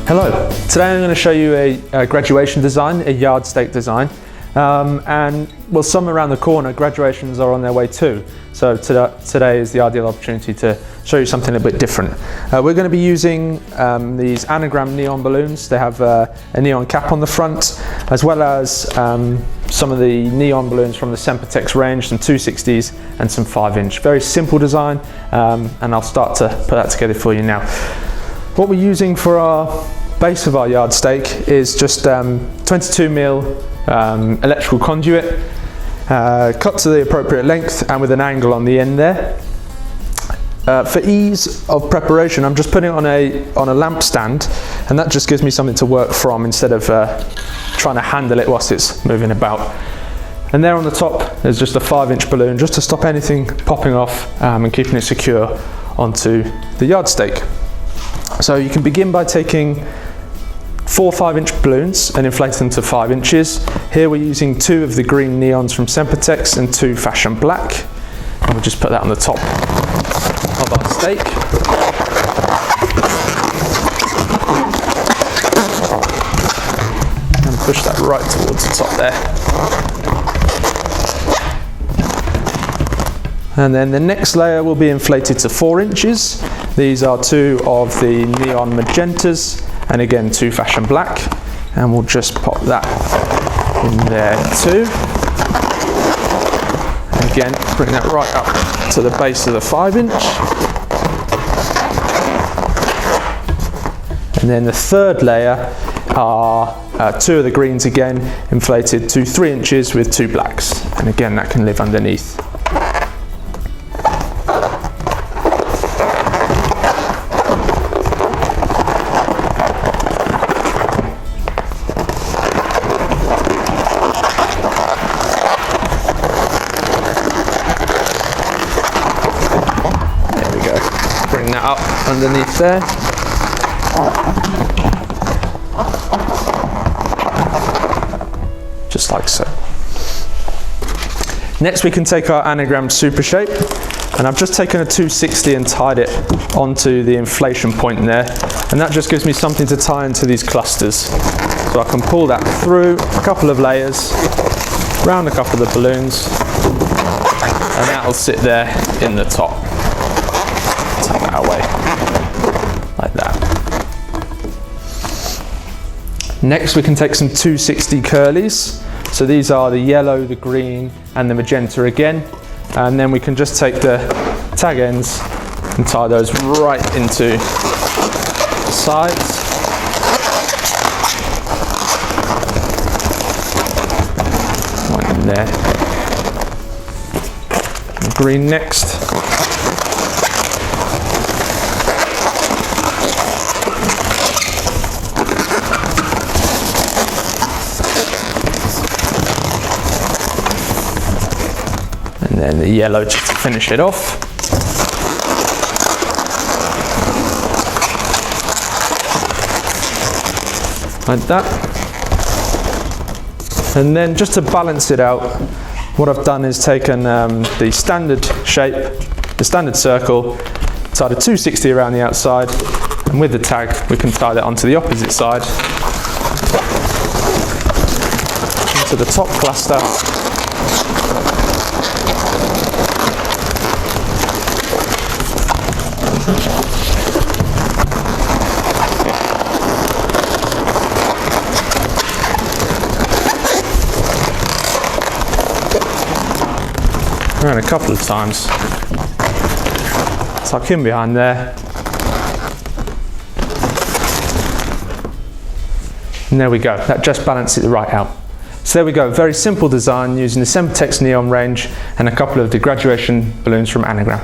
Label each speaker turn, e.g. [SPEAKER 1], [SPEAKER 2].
[SPEAKER 1] Hello, today I'm going to show you a graduation design, a yardstake design, and well, some around the corner graduations are on their way too, so today is the ideal opportunity to show you something a bit different. We're going to be using these Anagram neon balloons. They have a neon cap on the front, as well as some of the neon balloons from the Sempertex range, some 260s and some 5-inch. Very simple design, and I'll start to put that together for you now. What we're using for our base of our yardstake is just 22mm electrical conduit, cut to the appropriate length and with an angle on the end there. For ease of preparation, I'm just putting it on a lamp stand, and that just gives me something to work from instead of trying to handle it whilst it's moving about. And there on the top there's just a 5-inch balloon just to stop anything popping off and keeping it secure onto the yardstake. So you can begin by taking 4 5-inch balloons and inflate them to 5 inches. Here we're using 2 of the green neons from Sempertex and 2 fashion black. And we'll just put that on the top of our stake. And push that right towards the top there. And then the next layer will be inflated to 4 inches. These are 2 of the neon magentas and again 2 fashion black, and we'll just pop that in there too. And again, bring that right up to the base of the 5-inch. And then the third layer are 2 of the greens again, inflated to 3 inches with 2 blacks, and again that can live underneath. Bring that up underneath there. Just like so. Next we can take our Anagram super shape, and I've just taken a 260 and tied it onto the inflation point there, and that just gives me something to tie into these clusters. So I can pull that through a couple of layers, round a couple of the balloons, and that'll sit there in the top. Take that away, like that. Next we can take some 260 curlies. So these are the yellow, the green and the magenta again. And then we can just take the tag ends and tie those right into the sides. Right in there. And green next. And then the yellow just to finish it off. Like that. And then just to balance it out, what I've done is taken the standard shape, the standard circle, tied a 260 around the outside, and with the tag we can tie that onto the opposite side, into the top cluster. Around a couple of times. Tuck in behind there. And there we go, that just balances it right out. So there we go, very simple design using the Sempertex neon range and a couple of the graduation balloons from Anagram.